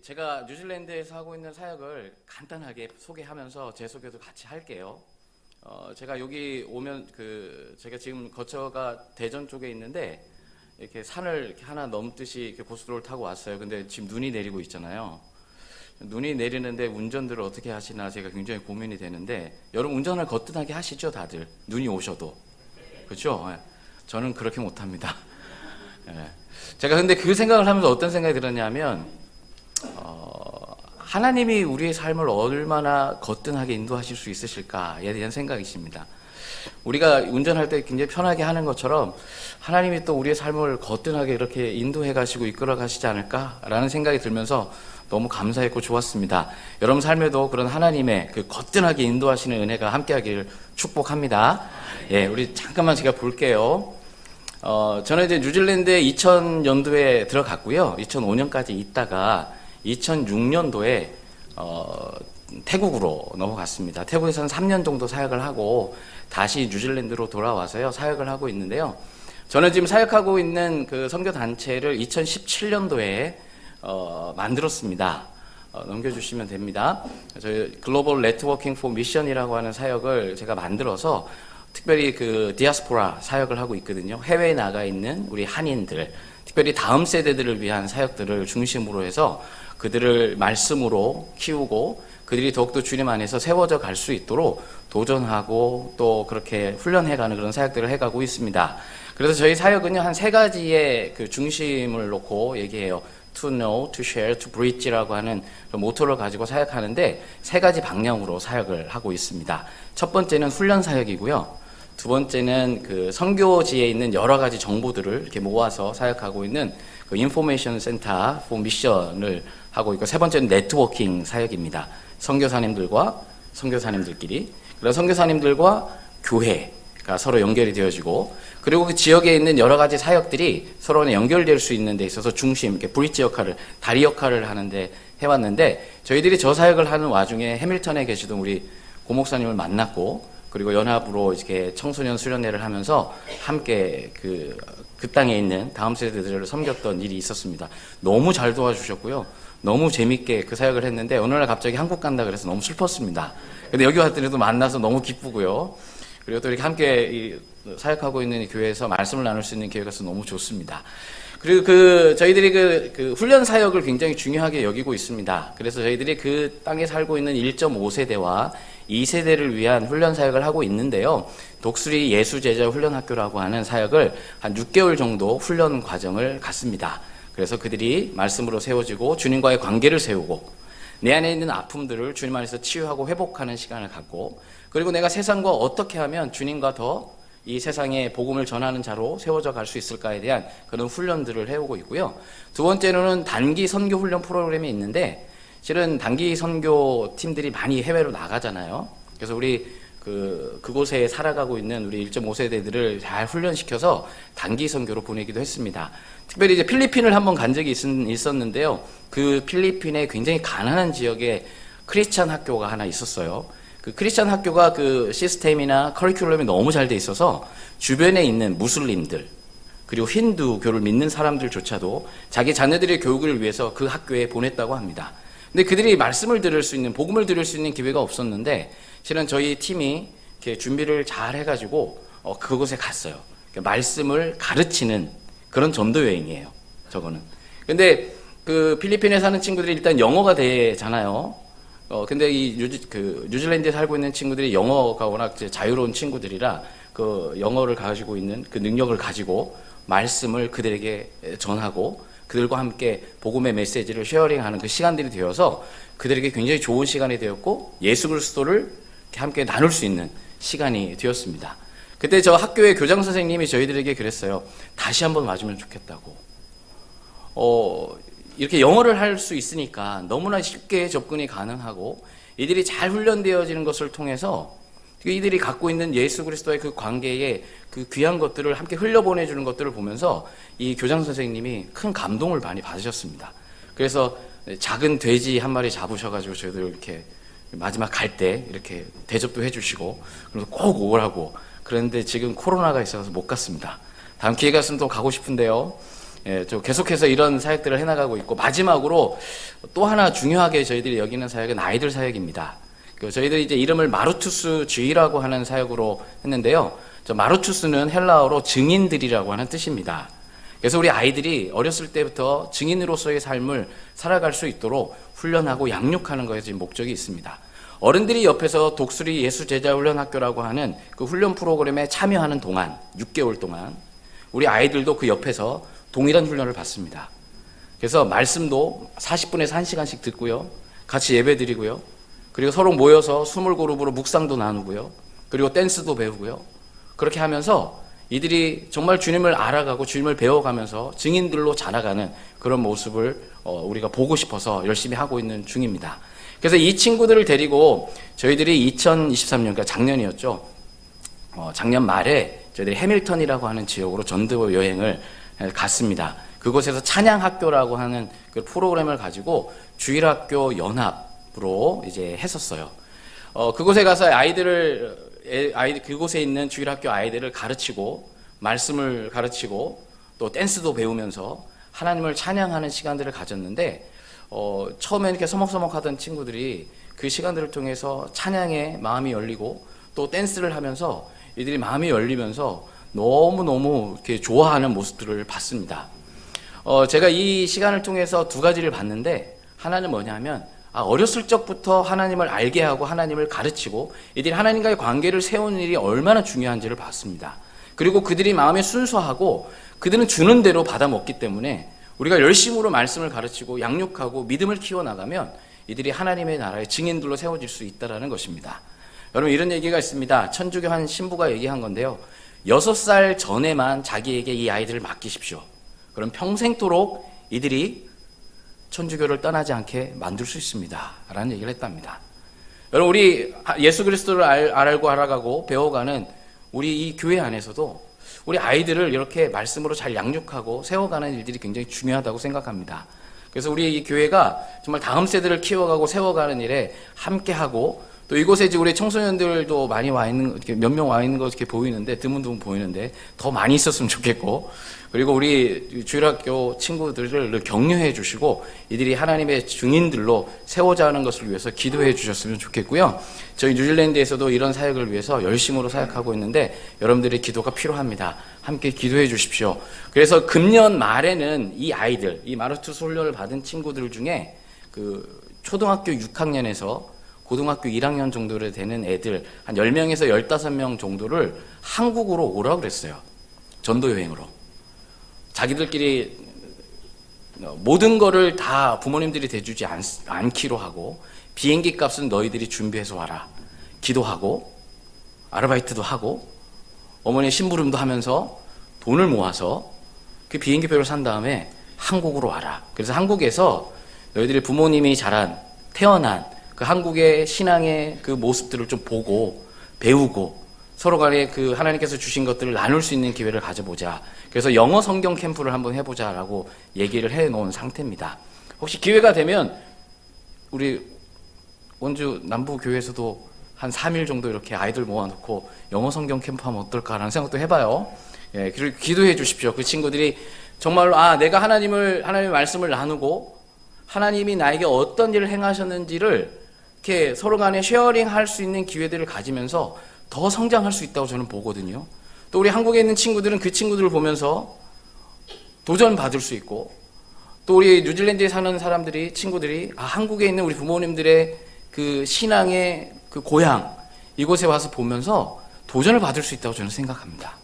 제가 뉴질랜드에서 하고 있는 사역을 간단하게 소개하면서 제 소개도 같이 할게요. 제가 여기 오면 제가 지금 거처가 대전 쪽에 있는데 이렇게 산을 이렇게 하나 넘듯이 이렇게 고속도로를 타고 왔어요. 근데 지금 눈이 내리고 있잖아요. 눈이 내리는데 운전들을 어떻게 하시나 제가 굉장히 고민이 되는데, 여러분 운전을 거뜬하게 하시죠, 다들? 눈이 오셔도. 그렇죠? 저는 그렇게 못합니다. 제가 근데 그 생각을 하면서 어떤 생각이 들었냐면, 하나님이 우리의 삶을 얼마나 거뜬하게 인도하실 수 있으실까에 대한 생각이십니다. 우리가 운전할 때 굉장히 편하게 하는 것처럼 하나님이 또 우리의 삶을 거뜬하게 이렇게 인도해 가시고 이끌어 가시지 않을까라는 생각이 들면서 너무 감사했고 좋았습니다. 여러분 삶에도 그런 하나님의 그 거뜬하게 인도하시는 은혜가 함께하기를 축복합니다. 예, 우리 잠깐만 제가 볼게요. 저는 이제 뉴질랜드에 2000년도에 들어갔고요. 2005년까지 있다가 2006년도에 태국으로 넘어갔습니다. 태국에서는 3년 정도 사역을 하고 다시 뉴질랜드로 돌아와서요 사역을 하고 있는데요. 저는 지금 사역하고 있는 그 선교 단체를 2017년도에 만들었습니다. 넘겨주시면 됩니다. 저희 글로벌 네트워킹 포 미션이라고 하는 사역을 제가 만들어서 특별히 그 디아스포라 사역을 하고 있거든요. 해외에 나가 있는 우리 한인들, 특별히 다음 세대들을 위한 사역들을 중심으로 해서 그들을 말씀으로 키우고 그들이 더욱더 주님 안에서 세워져 갈 수 있도록 도전하고 또 그렇게 훈련해가는 그런 사역들을 해가고 있습니다. 그래서 저희 사역은요 한 세 가지의 그 중심을 놓고 얘기해요. To know, to share, to bridge라고 하는 모토를 가지고 사역하는데 세 가지 방향으로 사역을 하고 있습니다. 첫 번째는 훈련 사역이고요. 두 번째는 그 선교지에 있는 여러 가지 정보들을 이렇게 모아서 사역하고 있는 그 인포메이션 센터 포 미션을 하고 있고, 세 번째는 네트워킹 사역입니다. 선교사님들과 선교사님들끼리, 그런 선교사님들과 교회가 서로 연결이 되어지고, 그리고 그 지역에 있는 여러 가지 사역들이 서로 연결될 수 있는 데 있어서 중심, 이렇게 브릿지 역할을, 다리 역할을 하는데 해왔는데, 저희들이 저 사역을 하는 와중에 해밀턴에 계시던 우리 고 목사님을 만났고, 그리고 연합으로 이렇게 청소년 수련회를 하면서 함께 그 땅에 있는 다음 세대들을 섬겼던 일이 있었습니다. 너무 잘 도와주셨고요. 너무 재밌게 그 사역을 했는데 어느 날 갑자기 한국 간다 그래서 너무 슬펐습니다. 근데 여기 왔더니 또 만나서 너무 기쁘고요. 그리고 또 이렇게 함께 사역하고 있는 교회에서 말씀을 나눌 수 있는 기회가 있어서 너무 좋습니다. 그리고 저희들이 그 훈련 사역을 굉장히 중요하게 여기고 있습니다. 그래서 저희들이 그 땅에 살고 있는 1.5세대와 2세대를 위한 훈련 사역을 하고 있는데요. 독수리 예수제자 훈련학교라고 하는 사역을 한 6개월 정도 훈련 과정을 갖습니다. 그래서 그들이 말씀으로 세워지고 주님과의 관계를 세우고 내 안에 있는 아픔들을 주님 안에서 치유하고 회복하는 시간을 갖고, 그리고 내가 세상과 어떻게 하면 주님과 더 이 세상에 복음을 전하는 자로 세워져 갈 수 있을까에 대한 그런 훈련들을 해오고 있고요. 두 번째로는 단기 선교 훈련 프로그램이 있는데, 실은 단기 선교 팀들이 많이 해외로 나가잖아요. 그래서 우리 그곳에 살아가고 있는 우리 1.5세대들을 잘 훈련시켜서 단기 선교로 보내기도 했습니다. 특별히 이제 필리핀을 한번 간 적이 있었는데요. 그 필리핀의 굉장히 가난한 지역에 크리스찬 학교가 하나 있었어요. 그 크리스찬 학교가 그 시스템이나 커리큘럼이 너무 잘 돼 있어서 주변에 있는 무슬림들, 그리고 힌두교를 믿는 사람들조차도 자기 자녀들의 교육을 위해서 그 학교에 보냈다고 합니다. 근데 그들이 말씀을 들을 수 있는, 복음을 들을 수 있는 기회가 없었는데, 실은 저희 팀이 이렇게 준비를 잘 해가지고 그곳에 갔어요. 말씀을 가르치는 그런 전도 여행이에요, 저거는. 근데 그 필리핀에 사는 친구들이 일단 영어가 되잖아요. 근데 이 뉴질랜드에 살고 있는 친구들이 영어가 워낙 자유로운 친구들이라 그 영어를 가지고 있는 그 능력을 가지고 말씀을 그들에게 전하고 그들과 함께 복음의 메시지를 쉐어링하는 그 시간들이 되어서 그들에게 굉장히 좋은 시간이 되었고, 예수 그리스도를 함께 나눌 수 있는 시간이 되었습니다. 그때 저 학교의 교장 선생님이 저희들에게 그랬어요. 다시 한번 와주면 좋겠다고. 이렇게 영어를 할 수 있으니까 너무나 쉽게 접근이 가능하고 이들이 잘 훈련되어지는 것을 통해서 이들이 갖고 있는 예수 그리스도의 그 관계에 그 귀한 것들을 함께 흘려보내주는 것들을 보면서 이 교장 선생님이 큰 감동을 많이 받으셨습니다. 그래서 작은 돼지 한 마리 잡으셔가지고 저희들 이렇게 마지막 갈 때 이렇게 대접도 해주시고, 그래서 꼭 오라고. 그런데 지금 코로나가 있어서 못 갔습니다. 다음 기회가 있으면 또 가고 싶은데요. 저 계속해서 이런 사역들을 해나가고 있고, 마지막으로 또 하나 중요하게 저희들이 여기는 사역은 아이들 사역입니다. 저희들이 이제 이름을 마루투스 G라고 하는 사역으로 했는데요. 저 마루투스는 헬라어로 증인들이라고 하는 뜻입니다. 그래서 우리 아이들이 어렸을 때부터 증인으로서의 삶을 살아갈 수 있도록 훈련하고 양육하는 것에 지금 목적이 있습니다. 어른들이 옆에서 독수리 예수제자훈련학교라고 하는 그 훈련 프로그램에 참여하는 동안, 6개월 동안 우리 아이들도 그 옆에서 동일한 훈련을 받습니다. 그래서 말씀도 40분에서 1시간씩 듣고요. 같이 예배 드리고요. 그리고 서로 모여서 20그룹으로 묵상도 나누고요. 그리고 댄스도 배우고요. 그렇게 하면서 이들이 정말 주님을 알아가고 주님을 배워가면서 증인들로 자라가는 그런 모습을 우리가 보고 싶어서 열심히 하고 있는 중입니다. 그래서 이 친구들을 데리고 저희들이 2023년, 그러니까 작년이었죠. 작년 말에 저희들이 해밀턴이라고 하는 지역으로 전도 여행을 갔습니다. 그곳에서 찬양학교라고 하는 그 프로그램을 가지고 주일학교 연합으로 이제 했었어요. 그곳에 가서 그곳에 있는 주일학교 아이들을 가르치고, 말씀을 가르치고, 또 댄스도 배우면서 하나님을 찬양하는 시간들을 가졌는데, 처음에 이렇게 서먹서먹하던 친구들이 그 시간들을 통해서 찬양에 마음이 열리고, 또 댄스를 하면서 이들이 마음이 열리면서 너무너무 이렇게 좋아하는 모습들을 봤습니다. 제가 이 시간을 통해서 두 가지를 봤는데, 하나는 뭐냐면, 어렸을 적부터 하나님을 알게 하고 하나님을 가르치고 이들이 하나님과의 관계를 세우는 일이 얼마나 중요한지를 봤습니다. 그리고 그들이 마음이 순수하고 그들은 주는 대로 받아 먹기 때문에 우리가 열심으로 말씀을 가르치고 양육하고 믿음을 키워나가면 이들이 하나님의 나라의 증인들로 세워질 수 있다는 것입니다. 여러분, 이런 얘기가 있습니다. 천주교 한 신부가 얘기한 건데요. 6살 전에만 자기에게 이 아이들을 맡기십시오. 그럼 평생토록 이들이 천주교를 떠나지 않게 만들 수 있습니다. 라는 얘기를 했답니다. 여러분, 우리 예수 그리스도를 알고 알아가고 배워가는 우리 이 교회 안에서도 우리 아이들을 이렇게 말씀으로 잘 양육하고 세워가는 일들이 굉장히 중요하다고 생각합니다. 그래서 우리 이 교회가 정말 다음 세대를 키워가고 세워가는 일에 함께하고, 또 이곳에 이제 우리 청소년들도 많이 와 있는, 몇 명 와 있는 거 이렇게 보이는데, 드문드문 보이는데, 더 많이 있었으면 좋겠고, 그리고 우리 주일학교 친구들을 격려해 주시고, 이들이 하나님의 증인들로 세워자 하는 것을 위해서 기도해 주셨으면 좋겠고요. 저희 뉴질랜드에서도 이런 사역을 위해서 열심으로 사역하고 있는데, 여러분들의 기도가 필요합니다. 함께 기도해 주십시오. 그래서 금년 말에는 이 아이들, 이 마루투스 훈련을 받은 친구들 중에 그 초등학교 6학년에서 고등학교 1학년 정도로 되는 애들 한 10명에서 15명 정도를 한국으로 오라고 그랬어요. 전도 여행으로. 자기들끼리 모든 거를 다 부모님들이 대주지 않기로 하고, 비행기 값은 너희들이 준비해서 와라. 기도하고 아르바이트도 하고 어머니 심부름도 하면서 돈을 모아서 그 비행기표를 산 다음에 한국으로 와라. 그래서 한국에서 너희들이 부모님이 태어난 그 한국의 신앙의 그 모습들을 좀 보고 배우고 서로 간에 그 하나님께서 주신 것들을 나눌 수 있는 기회를 가져보자. 그래서 영어 성경 캠프를 한번 해보자라고 얘기를 해놓은 상태입니다. 혹시 기회가 되면 우리 원주 남부교회에서도 한 3일 정도 이렇게 아이들 모아놓고 영어 성경 캠프 하면 어떨까라는 생각도 해봐요. 예, 그리고 기도해 주십시오. 그 친구들이 정말로 내가 하나님의 말씀을 나누고 하나님이 나에게 어떤 일을 행하셨는지를 이렇게 서로 간에 쉐어링할 수 있는 기회들을 가지면서 더 성장할 수 있다고 저는 보거든요. 또 우리 한국에 있는 친구들은 그 친구들을 보면서 도전받을 수 있고, 또 우리 뉴질랜드에 사는 친구들이 한국에 있는 우리 부모님들의 그 신앙의 그 고향, 이곳에 와서 보면서 도전을 받을 수 있다고 저는 생각합니다.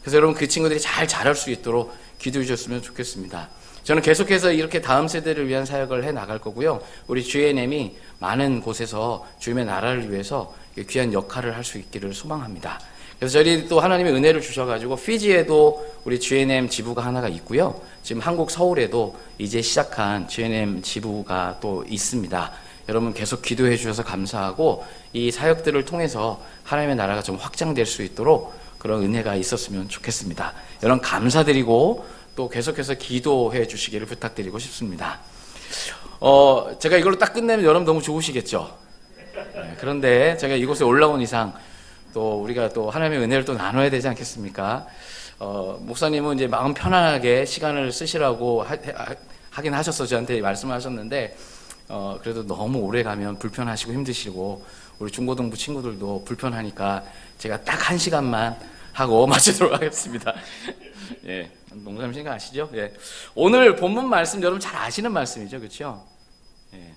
그래서 여러분, 그 친구들이 잘 자랄 수 있도록 기도해 주셨으면 좋겠습니다. 저는 계속해서 이렇게 다음 세대를 위한 사역을 해 나갈 거고요. 우리 GNM이 많은 곳에서 주님의 나라를 위해서 귀한 역할을 할 수 있기를 소망합니다. 그래서 저희 또 하나님의 은혜를 주셔가지고 피지에도 우리 GNM 지부가 하나가 있고요. 지금 한국 서울에도 이제 시작한 GNM 지부가 또 있습니다. 여러분 계속 기도해 주셔서 감사하고, 이 사역들을 통해서 하나님의 나라가 좀 확장될 수 있도록 그런 은혜가 있었으면 좋겠습니다. 여러분 감사드리고 또 계속해서 기도해 주시기를 부탁드리고 싶습니다. 제가 이걸로 딱 끝내면 여러분 너무 좋으시겠죠? 네, 그런데 제가 이곳에 올라온 이상 또 우리가 또 하나님의 은혜를 또 나눠야 되지 않겠습니까? 목사님은 이제 마음 편안하게 시간을 쓰시라고 하긴 하셨어. 저한테 말씀하셨는데, 그래도 너무 오래 가면 불편하시고 힘드시고, 우리 중고등부 친구들도 불편하니까 제가 딱 1시간만 하고 마치도록 하겠습니다. 예, 농담 생각 아시죠? 예. 오늘 본문 말씀 여러분 잘 아시는 말씀이죠. 그렇죠? 예.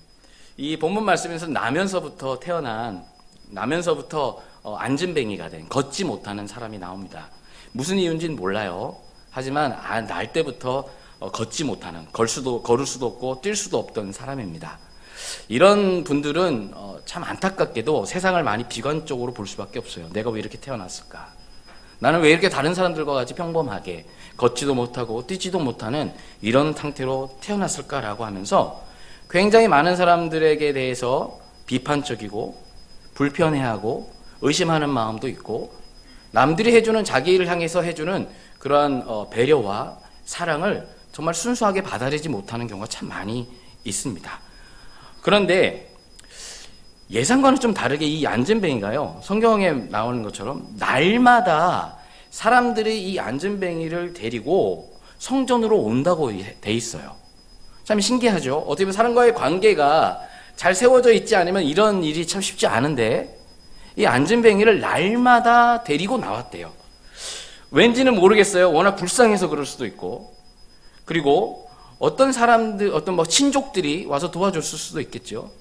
이 본문 말씀에서 나면서부터 안진뱅이가 된, 걷지 못하는 사람이 나옵니다. 무슨 이유인지는 몰라요. 하지만 날 때부터 걷지 못하는, 걸을 수도 없고 뛸 수도 없던 사람입니다. 이런 분들은 참 안타깝게도 세상을 많이 비관적으로 볼 수밖에 없어요. 내가 왜 이렇게 태어났을까? 나는 왜 이렇게 다른 사람들과 같이 평범하게 걷지도 못하고 뛰지도 못하는 이런 상태로 태어났을까라고 하면서 굉장히 많은 사람들에게 대해서 비판적이고 불편해하고 의심하는 마음도 있고, 남들이 해주는, 자기 일을 향해서 해주는 그러한 배려와 사랑을 정말 순수하게 받아들이지 못하는 경우가 참 많이 있습니다. 그런데 예상과는 좀 다르게 이 안진뱅이가요, 성경에 나오는 것처럼 날마다 사람들이 이 안진뱅이를 데리고 성전으로 온다고 돼 있어요. 참 신기하죠. 어떻게 보면 사람과의 관계가 잘 세워져 있지 않으면 이런 일이 참 쉽지 않은데, 이 안진뱅이를 날마다 데리고 나왔대요. 왠지는 모르겠어요. 워낙 불쌍해서 그럴 수도 있고, 그리고 어떤 사람들, 친족들이 와서 도와줬을 수도 있겠죠.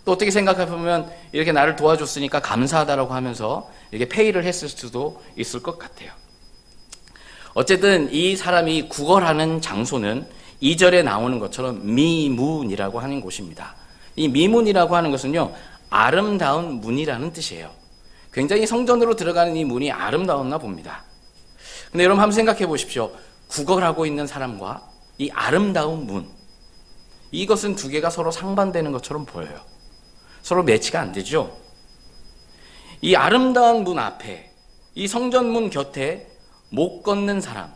또 어떻게 생각해보면 이렇게 나를 도와줬으니까 감사하다라고 하면서 이렇게 페이를 했을 수도 있을 것 같아요. 어쨌든 이 사람이 구걸하는 장소는 2절에 나오는 것처럼 미문이라고 하는 곳입니다. 이 미문이라고 하는 것은요, 아름다운 문이라는 뜻이에요. 굉장히 성전으로 들어가는 이 문이 아름다웠나 봅니다. 근데 여러분 한번 생각해 보십시오. 구걸하고 있는 사람과 이 아름다운 문, 이것은 두 개가 서로 상반되는 것처럼 보여요. 서로 매치가 안 되죠. 이 아름다운 문 앞에, 이 성전문 곁에 못 걷는 사람,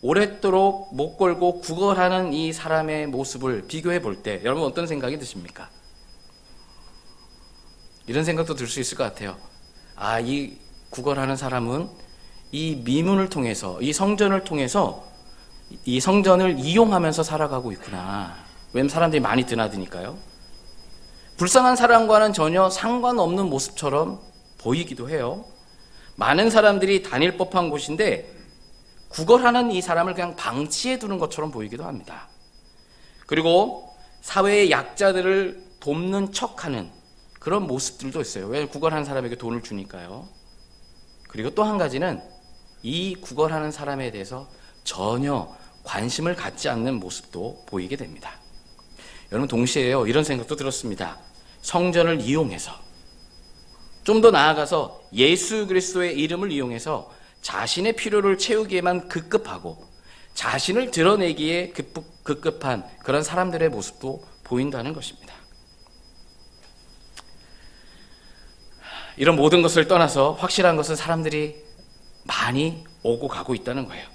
오랫도록 못 걸고 구걸하는 이 사람의 모습을 비교해 볼 때 여러분 어떤 생각이 드십니까? 이런 생각도 들 수 있을 것 같아요. 이 구걸하는 사람은 이 미문을 통해서, 이 성전을 통해서 이 성전을 이용하면서 살아가고 있구나. 왜냐면 사람들이 많이 드나드니까요. 불쌍한 사람과는 전혀 상관없는 모습처럼 보이기도 해요. 많은 사람들이 다닐 법한 곳인데 구걸하는 이 사람을 그냥 방치해 두는 것처럼 보이기도 합니다. 그리고 사회의 약자들을 돕는 척하는 그런 모습들도 있어요. 왜? 구걸하는 사람에게 돈을 주니까요. 그리고 또 한 가지는 이 구걸하는 사람에 대해서 전혀 관심을 갖지 않는 모습도 보이게 됩니다. 여러분 동시에요, 이런 생각도 들었습니다. 성전을 이용해서, 좀 더 나아가서 예수 그리스도의 이름을 이용해서 자신의 필요를 채우기에만 급급하고 자신을 드러내기에 급급한 그런 사람들의 모습도 보인다는 것입니다. 이런 모든 것을 떠나서 확실한 것은 사람들이 많이 오고 가고 있다는 거예요.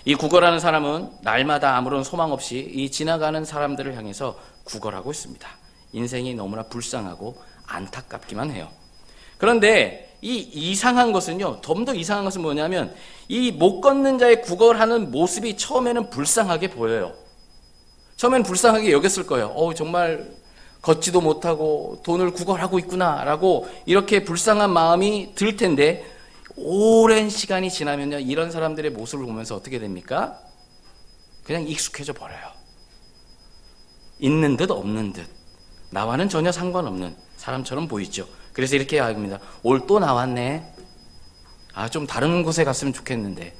이 구걸하는 사람은 날마다 아무런 소망 없이 이 지나가는 사람들을 향해서 구걸하고 있습니다. 인생이 너무나 불쌍하고 안타깝기만 해요. 그런데 이 이상한 것은요, 좀 더 이상한 것은 뭐냐면 이 못 걷는 자의 구걸하는 모습이 처음에는 불쌍하게 보여요. 처음엔 불쌍하게 여겼을 거예요. 정말 걷지도 못하고 돈을 구걸하고 있구나라고 이렇게 불쌍한 마음이 들 텐데, 오랜 시간이 지나면요, 이런 사람들의 모습을 보면서 어떻게 됩니까? 그냥 익숙해져 버려요. 있는 듯 없는 듯, 나와는 전혀 상관없는 사람처럼 보이죠. 그래서 이렇게 합니다. 올 또 나왔네. 좀 다른 곳에 갔으면 좋겠는데,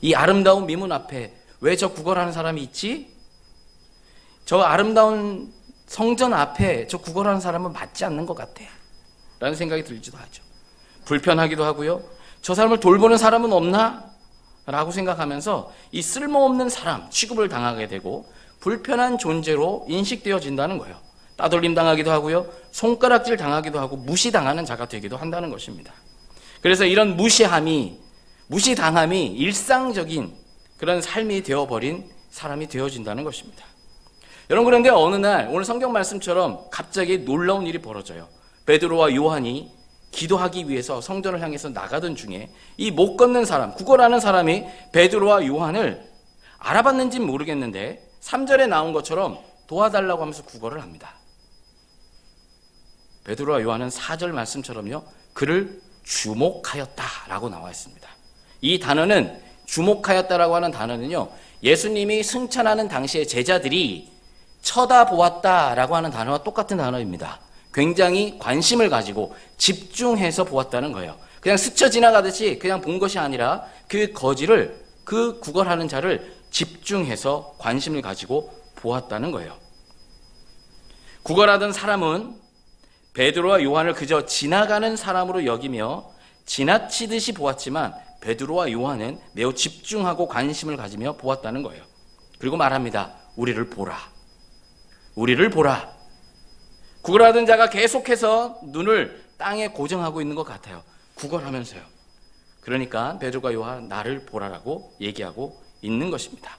이 아름다운 미문 앞에 왜 저 구걸하는 사람이 있지? 저 아름다운 성전 앞에 저 구걸하는 사람은 맞지 않는 것 같아 라는 생각이 들기도 하죠. 불편하기도 하고요, 저 사람을 돌보는 사람은 없나? 라고 생각하면서 이 쓸모없는 사람 취급을 당하게 되고 불편한 존재로 인식되어진다는 거예요. 따돌림 당하기도 하고요, 손가락질 당하기도 하고 무시당하는 자가 되기도 한다는 것입니다. 그래서 이런 무시당함이 일상적인 그런 삶이 되어버린 사람이 되어진다는 것입니다. 여러분, 그런데 어느 날 오늘 성경 말씀처럼 갑자기 놀라운 일이 벌어져요. 베드로와 요한이 기도하기 위해서 성전을 향해서 나가던 중에 이 못 걷는 사람, 구걸하는 사람이 베드로와 요한을 알아봤는지는 모르겠는데 3절에 나온 것처럼 도와달라고 하면서 구걸을 합니다. 베드로와 요한은 4절 말씀처럼요, 그를 주목하였다라고 나와 있습니다. 이 단어는, 주목하였다라고 하는 단어는요, 예수님이 승천하는 당시에 제자들이 쳐다보았다라고 하는 단어와 똑같은 단어입니다. 굉장히 관심을 가지고 집중해서 보았다는 거예요. 그냥 스쳐 지나가듯이 그냥 본 것이 아니라 그 거지를, 그 구걸하는 자를 집중해서 관심을 가지고 보았다는 거예요. 구걸하던 사람은 베드로와 요한을 그저 지나가는 사람으로 여기며 지나치듯이 보았지만 베드로와 요한은 매우 집중하고 관심을 가지며 보았다는 거예요. 그리고 말합니다. 우리를 보라. 우리를 보라. 구걸하던 자가 계속해서 눈을 땅에 고정하고 있는 것 같아요. 구걸하면서요. 그러니까 베드로와 요한, 나를 보라라고 얘기하고 있는 것입니다.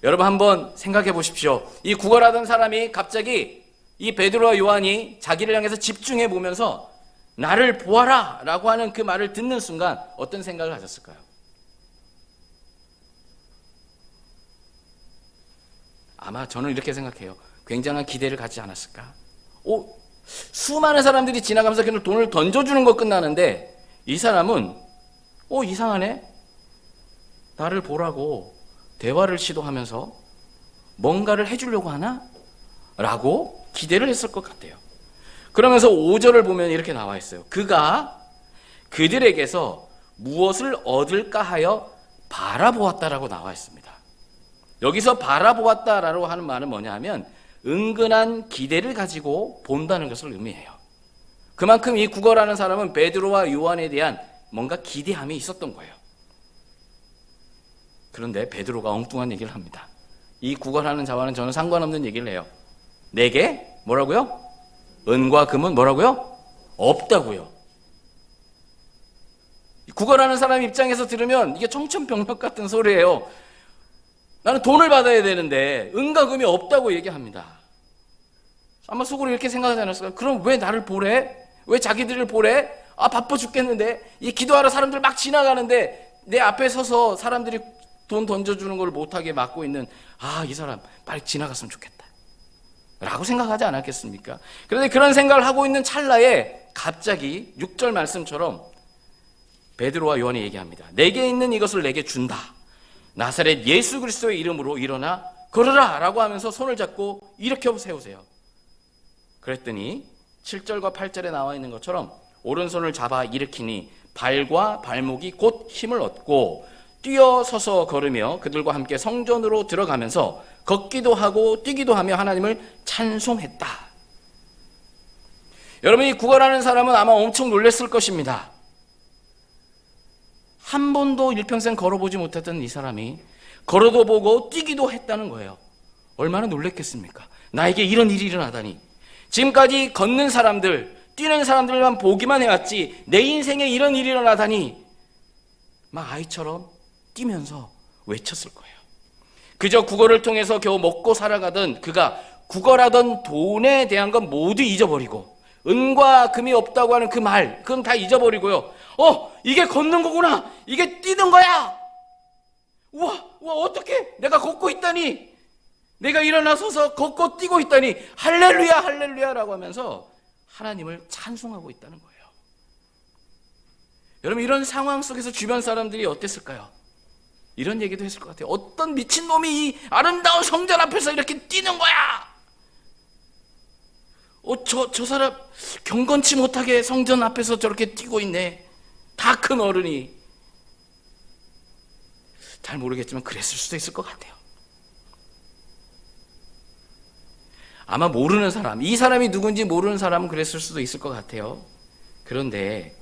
여러분 한번 생각해 보십시오. 이 구걸하던 사람이 갑자기 이 베드로와 요한이 자기를 향해서 집중해 보면서 나를 보아라 라고 하는 그 말을 듣는 순간 어떤 생각을 하셨을까요? 아마 저는 이렇게 생각해요. 굉장한 기대를 갖지 않았을까? 수많은 사람들이 지나가면서 그냥 돈을 던져주는 거 끝나는데 이 사람은 이상하네? 나를 보라고 대화를 시도하면서 뭔가를 해주려고 하나? 라고 기대를 했을 것 같아요. 그러면서 5절을 보면 이렇게 나와 있어요. 그가 그들에게서 무엇을 얻을까 하여 바라보았다라고 나와 있습니다. 여기서 바라보았다라고 하는 말은 뭐냐 하면 은근한 기대를 가지고 본다는 것을 의미해요. 그만큼 이 구걸하는 사람은 베드로와 요한에 대한 뭔가 기대함이 있었던 거예요. 그런데 베드로가 엉뚱한 얘기를 합니다. 이 구걸하는 자와는 저는 상관없는 얘기를 해요. 내게 뭐라고요? 은과 금은 뭐라고요? 없다고요. 구걸하는 사람 입장에서 들으면 이게 청천벽력 같은 소리예요. 나는 돈을 받아야 되는데 은과 금이 없다고 얘기합니다. 아마 속으로 이렇게 생각하지 않았을까요? 그럼 왜 나를 보래? 왜 자기들을 보래? 바빠 죽겠는데. 이 기도하러 사람들 막 지나가는데 내 앞에 서서 사람들이 돈 던져주는 걸 못하게 막고 있는 이 사람 빨리 지나갔으면 좋겠다 라고 생각하지 않았겠습니까? 그런데 그런 생각을 하고 있는 찰나에 갑자기 6절 말씀처럼 베드로와 요한이 얘기합니다. 내게 있는 이것을 내게 준다. 나사렛 예수 그리스도의 이름으로 일어나 걸으라 라고 하면서 손을 잡고 일으켜 세우세요. 그랬더니 7절과 8절에 나와 있는 것처럼 오른손을 잡아 일으키니 발과 발목이 곧 힘을 얻고 뛰어서서 걸으며 그들과 함께 성전으로 들어가면서 걷기도 하고 뛰기도 하며 하나님을 찬송했다. 여러분, 이 구걸하는 사람은 아마 엄청 놀랐을 것입니다. 한 번도 일평생 걸어보지 못했던 이 사람이 걸어도 보고 뛰기도 했다는 거예요. 얼마나 놀랐겠습니까? 나에게 이런 일이 일어나다니. 지금까지 걷는 사람들, 뛰는 사람들만 보기만 해왔지 내 인생에 이런 일이 일어나다니 막 아이처럼 뛰면서 외쳤을 거예요. 그저 구걸을 통해서 겨우 먹고 살아가던 그가 구걸하던 돈에 대한 건 모두 잊어버리고 은과 금이 없다고 하는 그 말, 그건 다 잊어버리고요. 이게 걷는 거구나. 이게 뛰는 거야. 우와, 어떻게 내가 걷고 있다니. 내가 일어나서서 걷고 뛰고 있다니. 할렐루야, 할렐루야라고 하면서 하나님을 찬송하고 있다는 거예요. 여러분, 이런 상황 속에서 주변 사람들이 어땠을까요? 이런 얘기도 했을 것 같아요. 어떤 미친놈이 이 아름다운 성전 앞에서 이렇게 뛰는 거야. 저 사람 경건치 못하게 성전 앞에서 저렇게 뛰고 있네. 다 큰 어른이. 잘 모르겠지만 그랬을 수도 있을 것 같아요. 아마 모르는 사람, 이 사람이 누군지 모르는 사람은 그랬을 수도 있을 것 같아요. 그런데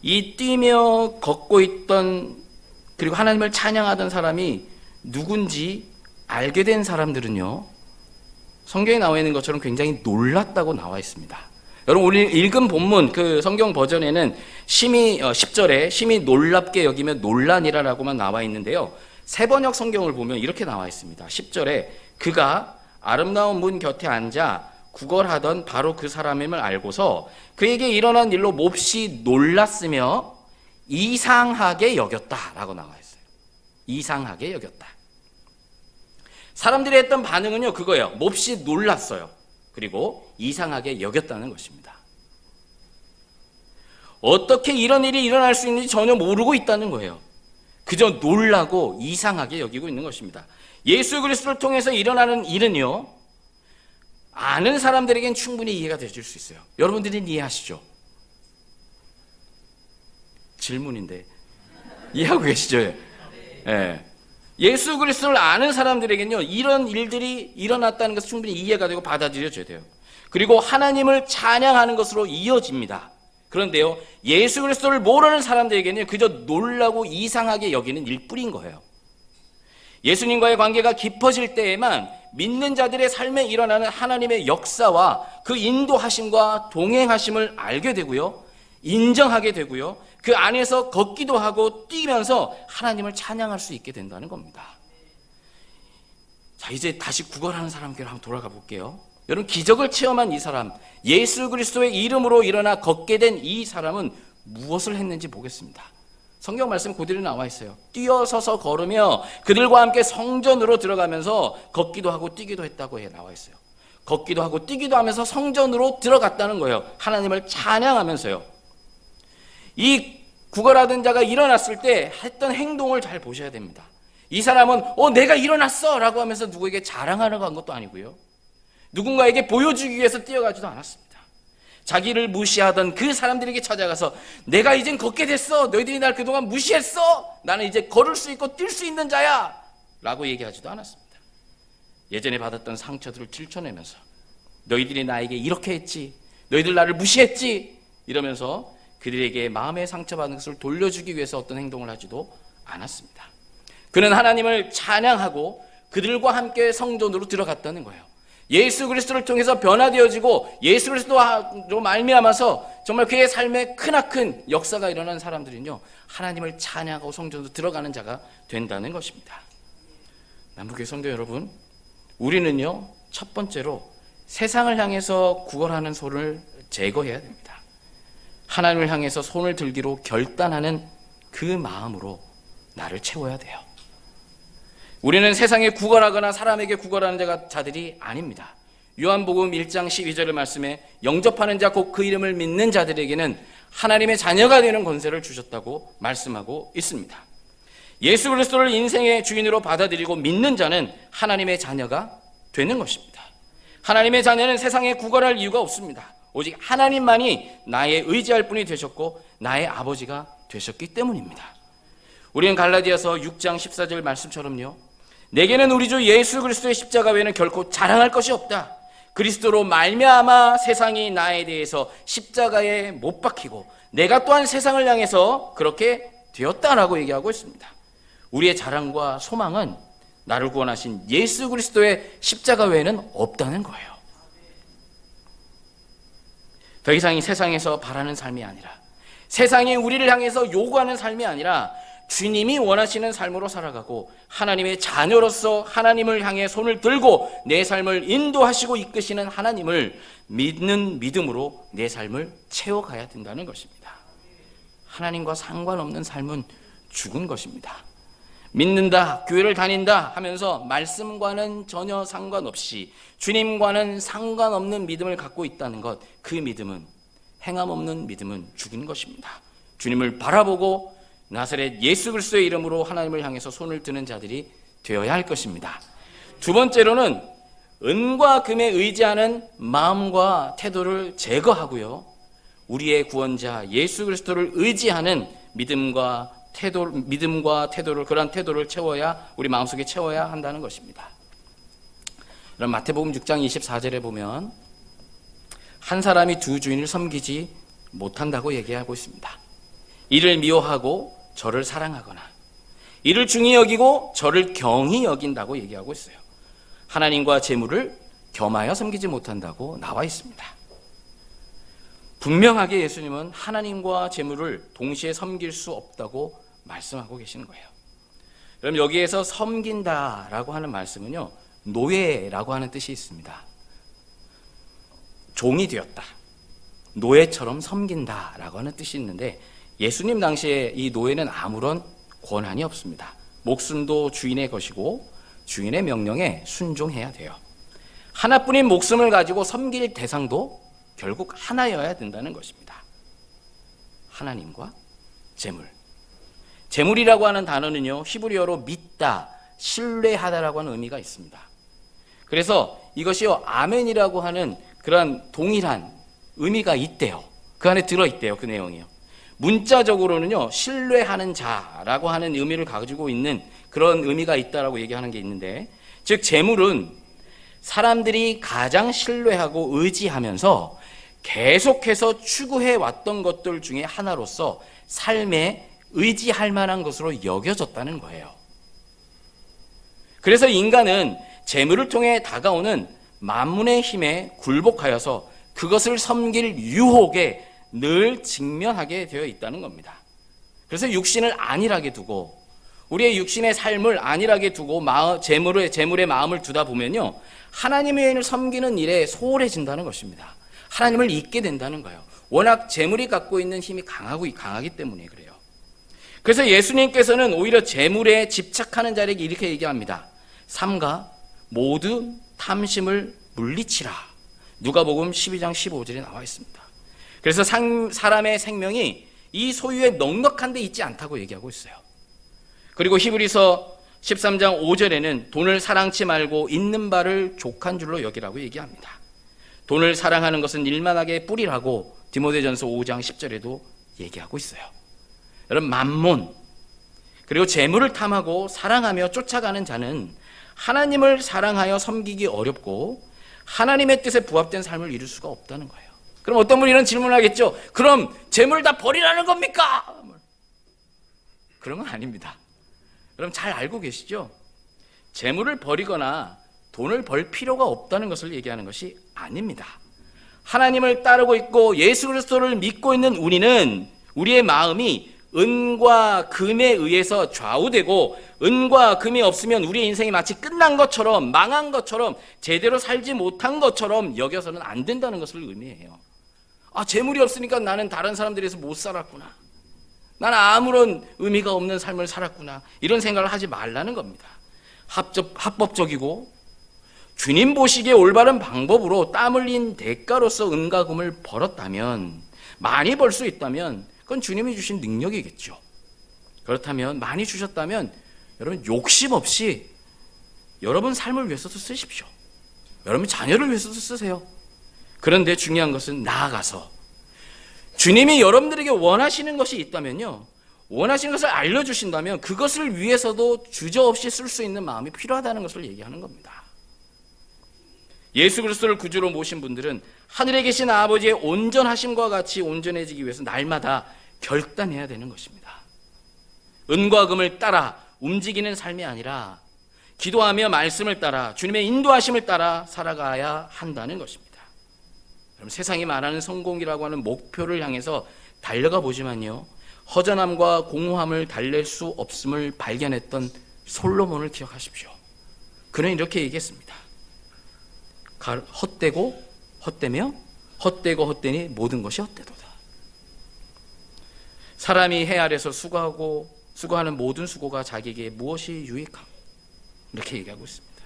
이 뛰며 걷고 있던 그리고 하나님을 찬양하던 사람이 누군지 알게 된 사람들은요, 성경에 나와 있는 것처럼 굉장히 놀랐다고 나와 있습니다. 여러분, 우리 읽은 본문 그 성경 버전에는 심히 10절에 심히 놀랍게 여기며 논란이라라고만 나와 있는데요, 세번역 성경을 보면 이렇게 나와 있습니다. 10절에 그가 아름다운 문 곁에 앉아 구걸하던 바로 그 사람임을 알고서 그에게 일어난 일로 몹시 놀랐으며 이상하게 여겼다라고 나와 있어요. 이상하게 여겼다. 사람들이 했던 반응은요, 그거예요. 몹시 놀랐어요. 그리고 이상하게 여겼다는 것입니다. 어떻게 이런 일이 일어날 수 있는지 전혀 모르고 있다는 거예요. 그저 놀라고 이상하게 여기고 있는 것입니다. 예수 그리스도를 통해서 일어나는 일은요, 아는 사람들에겐 충분히 이해가 되실 수 있어요. 여러분들은 이해하시죠? 질문인데 이해하고 계시죠? 예. 예수 그리스도를 아는 사람들에겐요, 이런 일들이 일어났다는 것은 충분히 이해가 되고 받아들여져야 돼요. 그리고 하나님을 찬양하는 것으로 이어집니다. 그런데요, 예수 그리스도를 모르는 사람들에게는 그저 놀라고 이상하게 여기는 일뿐인 거예요. 예수님과의 관계가 깊어질 때에만 믿는 자들의 삶에 일어나는 하나님의 역사와 그 인도하심과 동행하심을 알게 되고요, 인정하게 되고요, 그 안에서 걷기도 하고 뛰면서 하나님을 찬양할 수 있게 된다는 겁니다. 자, 이제 다시 구걸하는 사람께로 한번 돌아가 볼게요. 여러분, 기적을 체험한 이 사람, 예수 그리스도의 이름으로 일어나 걷게 된 이 사람은 무엇을 했는지 보겠습니다. 성경 말씀 그대로 나와 있어요. 뛰어서서 걸으며 그들과 함께 성전으로 들어가면서 걷기도 하고 뛰기도 했다고 나와 있어요. 걷기도 하고 뛰기도 하면서 성전으로 들어갔다는 거예요. 하나님을 찬양하면서요. 이 구걸하던 자가 일어났을 때 했던 행동을 잘 보셔야 됩니다. 이 사람은 내가 일어났어 라고 하면서 누구에게 자랑하려고 한 것도 아니고요, 누군가에게 보여주기 위해서 뛰어가지도 않았습니다. 자기를 무시하던 그 사람들에게 찾아가서 내가 이젠 걷게 됐어, 너희들이 날 그동안 무시했어, 나는 이제 걸을 수 있고 뛸 수 있는 자야 라고 얘기하지도 않았습니다. 예전에 받았던 상처들을 들춰내면서 너희들이 나에게 이렇게 했지, 너희들 나를 무시했지 이러면서 그들에게 마음의 상처받은 것을 돌려주기 위해서 어떤 행동을 하지도 않았습니다. 그는 하나님을 찬양하고 그들과 함께 성전으로 들어갔다는 거예요. 예수 그리스도를 통해서 변화되어지고 예수 그리스도로 말미암아서 정말 그의 삶에 크나큰 역사가 일어난 사람들은요, 하나님을 찬양하고 성전으로 들어가는 자가 된다는 것입니다. 남북교회 성도 여러분, 우리는요, 첫 번째로 세상을 향해서 구걸하는 손을 제거해야 됩니다. 하나님을 향해서 손을 들기로 결단하는 그 마음으로 나를 채워야 돼요. 우리는 세상에 구걸하거나 사람에게 구걸하는 자들이 아닙니다. 요한복음 1장 12절의 말씀에 영접하는 자 곧 그 이름을 믿는 자들에게는 하나님의 자녀가 되는 권세를 주셨다고 말씀하고 있습니다. 예수 그리스도를 인생의 주인으로 받아들이고 믿는 자는 하나님의 자녀가 되는 것입니다. 하나님의 자녀는 세상에 구걸할 이유가 없습니다. 오직 하나님만이 나의 의지할 분이 되셨고 나의 아버지가 되셨기 때문입니다. 우리는 갈라디아서 6장 14절 말씀처럼요, 내게는 우리 주 예수 그리스도의 십자가 외에는 결코 자랑할 것이 없다. 그리스도로 말미암아 세상이 나에 대해서 십자가에 못 박히고 내가 또한 세상을 향해서 그렇게 되었다라고 얘기하고 있습니다. 우리의 자랑과 소망은 나를 구원하신 예수 그리스도의 십자가 외에는 없다는 거예요. 더 이상 이 세상에서 바라는 삶이 아니라, 세상이 우리를 향해서 요구하는 삶이 아니라 주님이 원하시는 삶으로 살아가고 하나님의 자녀로서 하나님을 향해 손을 들고 내 삶을 인도하시고 이끄시는 하나님을 믿는 믿음으로 내 삶을 채워가야 된다는 것입니다. 하나님과 상관없는 삶은 죽은 것입니다. 믿는다, 교회를 다닌다 하면서 말씀과는 전혀 상관없이 주님과는 상관없는 믿음을 갖고 있다는 것, 그 믿음은, 행함 없는 믿음은 죽은 것입니다. 주님을 바라보고 나사렛 예수 그리스도의 이름으로 하나님을 향해서 손을 드는 자들이 되어야 할 것입니다. 두 번째로는 은과 금에 의지하는 마음과 태도를 제거하고요, 우리의 구원자 예수 그리스도를 의지하는 믿음과 태도를, 그러한 태도를 채워야, 우리 마음속에 채워야 한다는 것입니다. 그럼 마태복음 6장 24절에 보면 한 사람이 두 주인을 섬기지 못한다고 얘기하고 있습니다. 이를 미워하고 저를 사랑하거나 이를 중히 여기고 저를 경히 여긴다고 얘기하고 있어요. 하나님과 재물을 겸하여 섬기지 못한다고 나와 있습니다. 분명하게 예수님은 하나님과 재물을 동시에 섬길 수 없다고 말씀하고 계시는 거예요. 그럼 여기에서 섬긴다라고 하는 말씀은요, 노예라고 하는 뜻이 있습니다. 종이 되었다. 노예처럼 섬긴다라고 하는 뜻이 있는데, 예수님 당시에 이 노예는 아무런 권한이 없습니다. 목숨도 주인의 것이고 주인의 명령에 순종해야 돼요. 하나뿐인 목숨을 가지고 섬길 대상도 결국 하나여야 된다는 것입니다. 하나님과 재물. 재물이라고 하는 단어는요, 히브리어로 믿다, 신뢰하다라고 하는 의미가 있습니다. 그래서 이것이요, 아멘이라고 하는 그런 동일한 의미가 있대요. 그 안에 들어있대요, 그 내용이요. 문자적으로는요, 신뢰하는 자라고 하는 의미를 가지고 있는 그런 의미가 있다라고 얘기하는 게 있는데, 즉 재물은 사람들이 가장 신뢰하고 의지하면서 계속해서 추구해 왔던 것들 중에 하나로서 삶에 의지할 만한 것으로 여겨졌다는 거예요. 그래서 인간은 재물을 통해 다가오는 만문의 힘에 굴복하여서 그것을 섬길 유혹에 늘 직면하게 되어 있다는 겁니다. 그래서 육신을 안일하게 두고, 우리의 육신의 삶을 안일하게 두고 재물에 마음을 두다 보면요, 하나님의 섬기는 일에 소홀해진다는 것입니다. 하나님을 잊게 된다는 거예요. 워낙 재물이 갖고 있는 힘이 강하기 때문에 그래요. 그래서 예수님께서는 오히려 재물에 집착하는 자에게 이렇게 얘기합니다. 삼가 모든 탐심을 물리치라. 누가복음 12장 15절에 나와 있습니다. 그래서 사람의 생명이 이 소유에 넉넉한 데 있지 않다고 얘기하고 있어요. 그리고 히브리서 13장 5절에는 돈을 사랑치 말고 있는 바를 족한 줄로 여기라고 얘기합니다. 돈을 사랑하는 것은 일만하게 뿌리라고 디모데전서 5장 10절에도 얘기하고 있어요. 여러분, 만몬 그리고 재물을 탐하고 사랑하며 쫓아가는 자는 하나님을 사랑하여 섬기기 어렵고 하나님의 뜻에 부합된 삶을 이룰 수가 없다는 거예요. 그럼 어떤 분이 이런 질문을 하겠죠. 그럼 재물 다 버리라는 겁니까? 그런 건 아닙니다. 그럼 잘 알고 계시죠? 재물을 버리거나 돈을 벌 필요가 없다는 것을 얘기하는 것이 아닙니다. 하나님을 따르고 있고 예수 그리스도를 믿고 있는 우리는 우리의 마음이 은과 금에 의해서 좌우되고, 은과 금이 없으면 우리의 인생이 마치 끝난 것처럼, 망한 것처럼, 제대로 살지 못한 것처럼 여겨서는 안 된다는 것을 의미해요. 재물이 없으니까 나는 다른 사람들에서 못 살았구나, 나는 아무런 의미가 없는 삶을 살았구나, 이런 생각을 하지 말라는 겁니다. 합법적이고 주님 보시기에 올바른 방법으로 땀 흘린 대가로서 은과 금을 벌었다면, 많이 벌 수 있다면 그건 주님이 주신 능력이겠죠. 그렇다면, 많이 주셨다면 여러분 욕심 없이 여러분 삶을 위해서도 쓰십시오. 여러분 자녀를 위해서도 쓰세요. 그런데 중요한 것은 나아가서 주님이 여러분들에게 원하시는 것이 있다면요, 원하시는 것을 알려주신다면 그것을 위해서도 주저없이 쓸 수 있는 마음이 필요하다는 것을 얘기하는 겁니다. 예수 그리스도를 구주로 모신 분들은 하늘에 계신 아버지의 온전하심과 같이 온전해지기 위해서 날마다 결단해야 되는 것입니다. 은과 금을 따라 움직이는 삶이 아니라 기도하며 말씀을 따라 주님의 인도하심을 따라 살아가야 한다는 것입니다. 여러분, 세상이 말하는 성공이라고 하는 목표를 향해서 달려가 보지만요, 허전함과 공허함을 달랠 수 없음을 발견했던 솔로몬을 기억하십시오. 그는 이렇게 얘기했습니다. 헛되고 헛되며 헛되고 헛되니 모든 것이 헛되도다. 사람이 해 아래서 수고하는 모든 수고가 자기에게 무엇이 유익함, 이렇게 얘기하고 있습니다.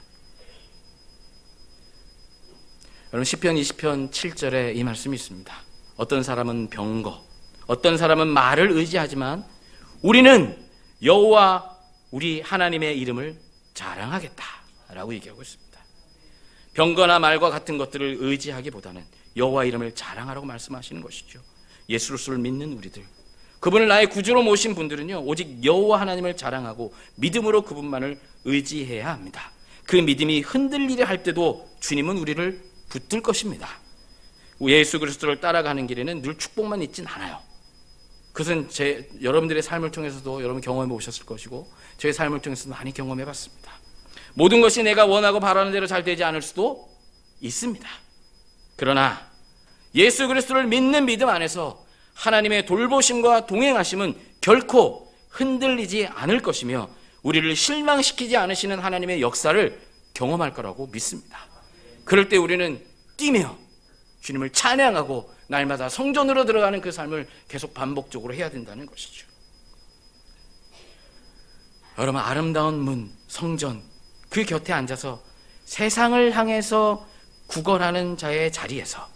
여러분, 시편 20편 7절에 이 말씀이 있습니다. 어떤 사람은 병거, 어떤 사람은 말을 의지하지만 우리는 여호와 우리 하나님의 이름을 자랑하겠다라고 얘기하고 있습니다. 병거나 말과 같은 것들을 의지하기보다는 여호와 이름을 자랑하라고 말씀하시는 것이죠. 예수 그리스도를 믿는 우리들, 그분을 나의 구주로 모신 분들은요, 오직 여호와 하나님을 자랑하고 믿음으로 그분만을 의지해야 합니다. 그 믿음이 흔들리려 할 때도 주님은 우리를 붙들 것입니다. 예수 그리스도를 따라가는 길에는 늘 축복만 있진 않아요. 그것은 여러분들의 삶을 통해서도 여러분 경험해 보셨을 것이고 저의 삶을 통해서도 많이 경험해 봤습니다. 모든 것이 내가 원하고 바라는 대로 잘 되지 않을 수도 있습니다. 그러나 예수 그리스도를 믿는 믿음 안에서 하나님의 돌보심과 동행하심은 결코 흔들리지 않을 것이며 우리를 실망시키지 않으시는 하나님의 역사를 경험할 거라고 믿습니다. 그럴 때 우리는 뛰며 주님을 찬양하고 날마다 성전으로 들어가는 그 삶을 계속 반복적으로 해야 된다는 것이죠. 여러분, 아름다운 문, 성전, 그 곁에 앉아서 세상을 향해서 구걸하는 자의 자리에서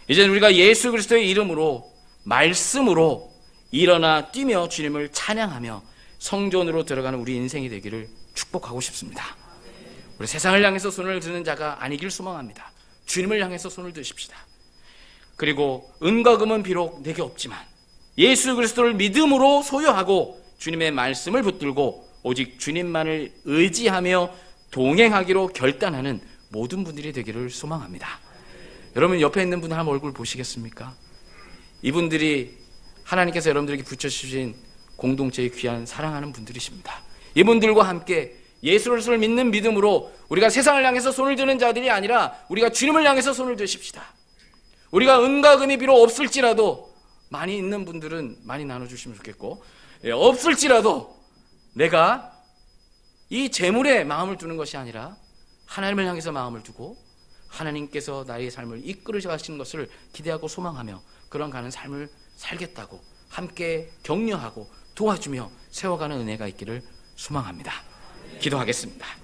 이제 우리가 예수 그리스도의 이름으로, 말씀으로 일어나 뛰며 주님을 찬양하며 성전으로 들어가는 우리 인생이 되기를 축복하고 싶습니다. 우리 세상을 향해서 손을 드는 자가 아니길 소망합니다. 주님을 향해서 손을 드십시다. 그리고 은과 금은 비록 내게 없지만 예수 그리스도를 믿음으로 소유하고 주님의 말씀을 붙들고 오직 주님만을 의지하며 동행하기로 결단하는 모든 분들이 되기를 소망합니다. 여러분, 옆에 있는 분 한번 얼굴 보시겠습니까? 이분들이 하나님께서 여러분들에게 붙여주신 공동체의 귀한 사랑하는 분들이십니다. 이분들과 함께 예수 그리스도를 믿는 믿음으로 우리가 세상을 향해서 손을 드는 자들이 아니라 우리가 주님을 향해서 손을 드십시다. 우리가 은과 금이 비록 없을지라도, 많이 있는 분들은 많이 나눠주시면 좋겠고, 없을지라도 내가 이 재물에 마음을 두는 것이 아니라 하나님을 향해서 마음을 두고 하나님께서 나의 삶을 이끌으셔 가시는 것을 기대하고 소망하며 그런 가는 삶을 살겠다고 함께 격려하고 도와주며 세워가는 은혜가 있기를 소망합니다. 기도하겠습니다.